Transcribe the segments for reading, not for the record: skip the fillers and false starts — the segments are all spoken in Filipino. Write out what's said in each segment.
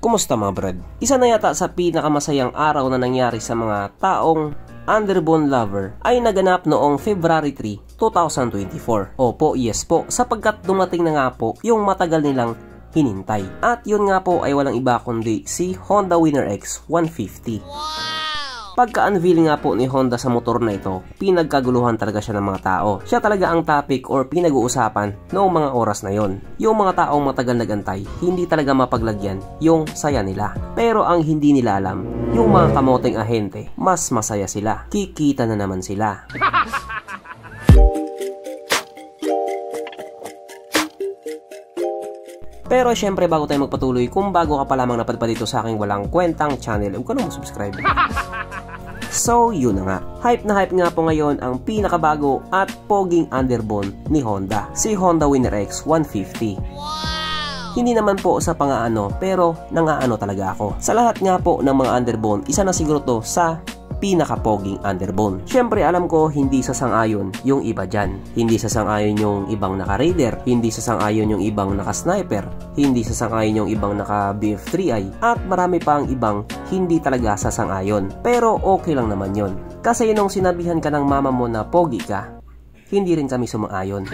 Kumusta mga brad? Isa na yata sa pinakamasayang araw na nangyari sa mga taong underbone lover ay naganap noong February 3, 2024. Opo, yes po, sapagkat dumating na nga po yung matagal nilang hinintay. At yun nga po ay walang iba kundi si Honda Winner X 150. Pagka-unveil nga po ni Honda sa motor na ito, pinagkaguluhan talaga siya ng mga tao. Siya talaga ang topic or pinag-uusapan noong mga oras na yon. Yung mga taong matagal nagantay, hindi talaga mapaglagyan yung saya nila. Pero ang hindi nila alam, yung mga kamoteng ahente, mas masaya sila. Kikita na naman sila. Pero syempre bago tayo magpatuloy, kung bago ka pa lamang napadpad dito sa aking walang kwentang channel, huwag ka na mag-subscribe. So yun na nga, hype na hype nga po ngayon ang pinakabago at poging underbone ni Honda, si Honda Winner X 150. Hindi naman po sa pangaano, pero nangaano talaga ako. Sa lahat nga po ng mga underbone, isa na siguro to sa pinakapoging underbone. Syempre alam ko hindi sasang-ayon yung iba dyan. Hindi sasang-ayon yung ibang naka-Raider, hindi sasang-ayon yung ibang naka-Sniper, hindi sasang-ayon yung ibang naka-BF3i, at marami pa ang ibang hindi talaga sasang-ayon. Pero okay lang naman yon. Kasi nung sinabihan ka ng mama mo na pogi ka, hindi rin kami sumang-ayon.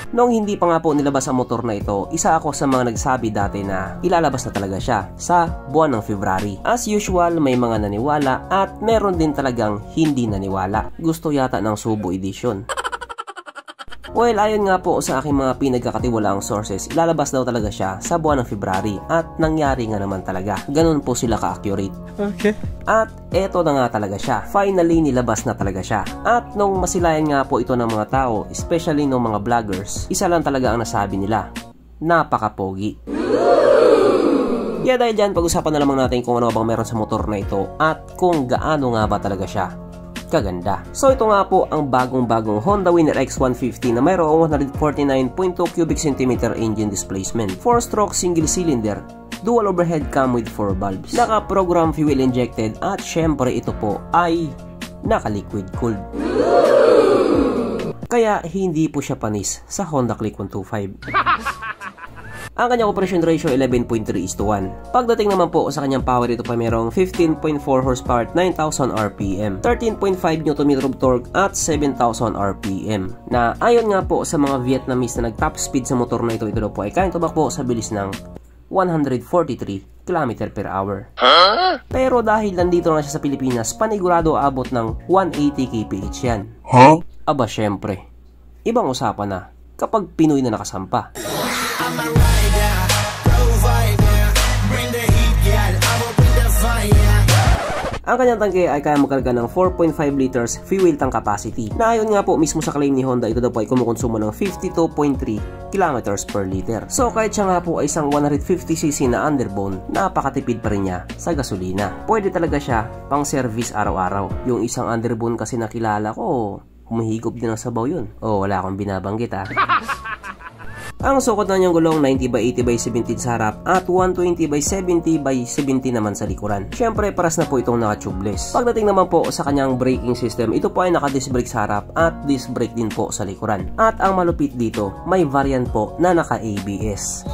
Noong hindi pa nga po nilabas ang motor na ito, isa ako sa mga nagsabi dati na ilalabas na talaga siya sa buwan ng February. As usual, may mga naniwala at meron din talagang hindi naniwala. Gusto yata ng Subo Edition. Well, ayon nga po sa aking mga pinagkakatiwalaang sources, ilalabas daw talaga siya sa buwan ng February at nangyari nga naman talaga. Ganun po sila ka-accurate. Okay. At eto na nga talaga siya. Finally, nilabas na talaga siya. At nung masilayan nga po ito ng mga tao, especially ng mga vloggers, isa lang talaga ang nasabi nila. Napaka-pogi. Kaya dahil dyan, pag-usapan na lamang natin kung ano bang meron sa motor na ito at kung gaano nga ba talaga siya kaganda. So ito nga po ang bagong-bagong Honda Winner X 150 na mayroong 149.2 cubic centimeter engine displacement, 4-stroke single cylinder, dual overhead cam with 4 valves, naka-program fuel injected, at syempre ito po ay naka-liquid cooled. Kaya hindi po siya panis sa Honda Click 125. Ang kanyang operation ratio 11.3:1. Pagdating naman po sa kanyang power, ito pa mayroong 15.4 horsepower at 9,000 RPM, 13.5 Nm of torque at 7,000 RPM. Na ayon nga po sa mga Vietnamese na nag-top speed sa motor na ito daw po ay kayang tumakbo sa bilis ng 143 km/h. Pero dahil nandito na siya sa Pilipinas, panigurado abot ng 180 kph yan. Aba syempre, ibang usapan na kapag Pinoy na nakasampa. Ang kanyang tangke ay kaya magkarga ng 4.5 liters fuel tank capacity. Na ayon nga po mismo sa claim ni Honda, ito daw po ay kumukonsumo ng 52.3 km/liter. So kahit siya nga po ay isang 150cc na underbone, napakatipid pa rin niya sa gasolina. Pwede talaga siya pang service araw-araw. Yung isang underbone kasi nakilala ko, humihigop din ng sabaw yun. Oh, wala akong binabanggit ha. Ang sukat na niyang gulong 90/80/17 sa harap at 120/70/70 naman sa likuran. Syempre paras na po itong naka-tubeless. Pagdating naman po sa kanyang braking system, ito po ay naka-disc brake sa harap at disc brake din po sa likuran. At ang malupit dito, may variant po na naka-ABS.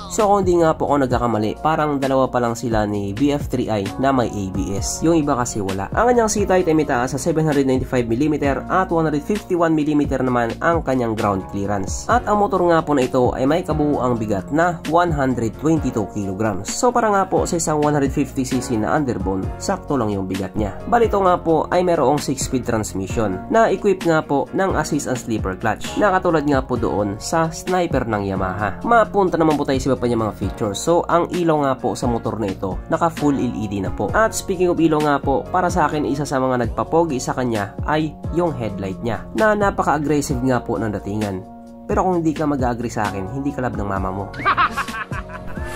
So kung hindi nga po ako nagkakamali, parang dalawa pa lang sila ni BF3i na may ABS. Yung iba kasi wala. Ang kanyang seat height ay mitaas sa 795mm at 151mm naman ang kanyang ground clearance. At ang motor nga po na ito ay may kabuuang bigat na 122 kg. So para nga po sa isang 150cc na underbone, sakto lang yung bigat niya. Balito nga po ay mayroong 6-speed transmission na equip nga po ng assist and sleeper clutch, na katulad nga po doon sa Sniper ng Yamaha. Mapunta naman po tayo sa yung mga features. So ang ilaw nga po sa motor na ito, naka full LED na po. At speaking of ilaw nga po, para sa akin isa sa mga nagpapogi sa kanya ay yung headlight niya, na napaka-aggressive nga po ng datingan. Pero kung hindi ka mag-agree sa akin, hindi ka love ng mama mo.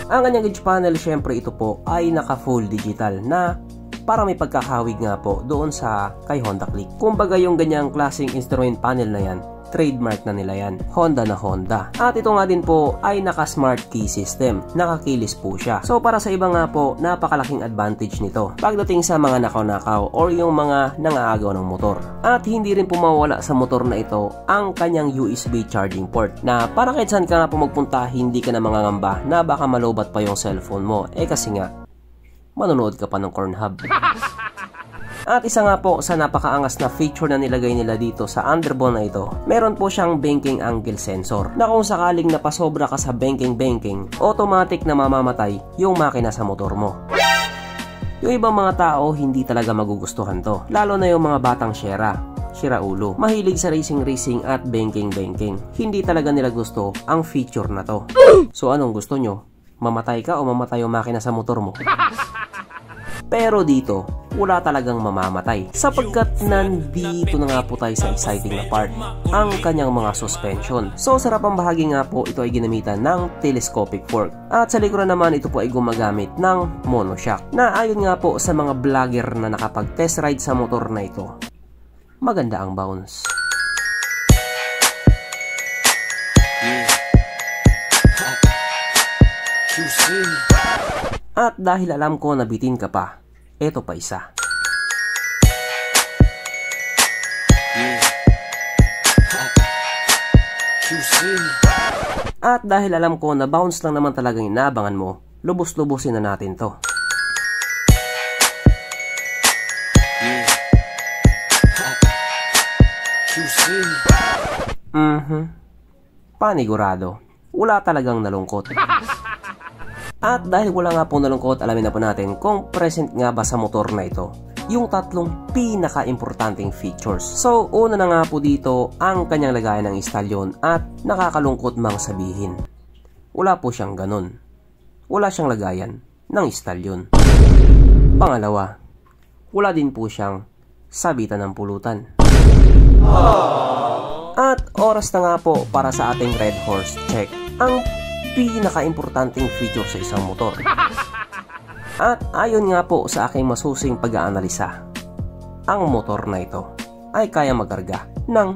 Ang kanyang gauge panel, syempre ito po ay naka full digital, na para may pagkakahawig nga po doon sa kay Honda Click. Kumbaga yung ganyang klaseng instrument panel na yan, trademark na nila yan. Honda na Honda. At ito nga din po ay naka-smart key system. Nakakilis po siya. So para sa iba nga po, napakalaking advantage nito pagdating sa mga nakaw-nakaw or yung mga nangaagaw ng motor. At hindi rin po mawala sa motor na ito ang kanyang USB charging port na para kahit saan ka nga po magpunta, hindi ka na mangangamba na baka malobat pa yung cellphone mo. Kasi nga, manonood ka pa ng Cornhub. At isa nga po sa napakaangas na feature na nilagay nila dito sa underbone na ito, meron po siyang banking angle sensor na kung sakaling napasobra ka sa banking, automatic na mamamatay yung makina sa motor mo. Yung ibang mga tao hindi talaga magugustuhan to, lalo na yung mga batang siraulo, mahilig sa racing at banking. Hindi talaga nila gusto ang feature na to. So anong gusto nyo? Mamatay ka o mamatay yung makina sa motor mo? Pero dito, wala talagang mamamatay sapagkat nandito na nga po tayo sa exciting na part, ang kanyang mga suspension. So sa harapang bahagi nga po, ito ay ginamitan ng telescopic fork at sa likuran naman ito po ay gumagamit ng monoshock na ayon nga po sa mga vlogger na nakapag-test ride sa motor na ito, maganda ang bounce. At dahil alam ko na bitin ka pa, eto pa isa. At dahil alam ko na bounce lang naman talagang inaabangan mo, lubos-lubosin na natin to. Panigurado, wala talagang nalungkot. At dahil wala nga po nalungkot, alamin na po natin kung present nga ba sa motor na ito yung tatlong pinaka-importanting features. So, una na nga po dito ang kanyang lagayan ng istalyon at nakakalungkot mang sabihin, wala po siyang ganun. Wala siyang lagayan ng istalyon. Pangalawa, wala din po siyang sabitan ng pulutan. At oras na nga po para sa ating Red Horse check. Ang pinaka-importanting feature sa isang motor. At ayon nga po sa aking masusing pag-aanalisa, ang motor na ito ay kaya magkarga ng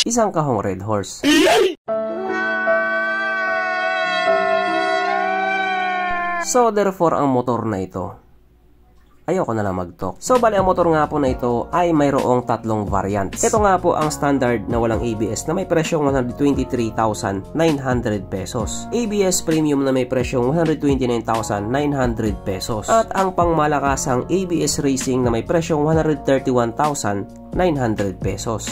isang kahong Red Horse. So therefore ang motor na ito, ayoko na lang mag-talk. So bali ang motor nga po na ito ay mayroong tatlong variants. Ito nga po ang standard na walang ABS na may presyong 123,900 pesos. ABS premium na may presyong 129,900 pesos. At ang pangmalakasang ABS racing na may presyong 131,900 pesos.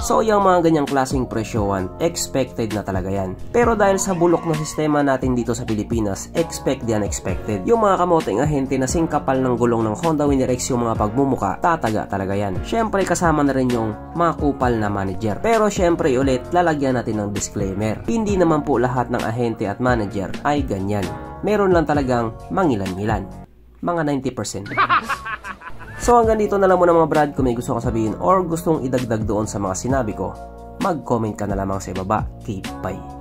So yung mga ganyang klaseng presyohan, expected na talaga yan. Pero dahil sa bulok na sistema natin dito sa Pilipinas, expect the unexpected. Yung mga kamoteng ahente na singkapal ng gulong ng Honda Winner X yung mga pagmumuka, tataga talaga yan. Syempre kasama na rin yung mga kupal na manager. Pero syempre ulit, lalagyan natin ng disclaimer. Hindi naman po lahat ng ahente at manager ay ganyan. Meron lang talagang mangilan-ngilan. Mga 90%. So hanggang dito na lang muna mga brad. Kung may gusto kong sabihin or gustong idagdag doon sa mga sinabi ko, mag-comment ka na lamang sa ibaba. Keep bye.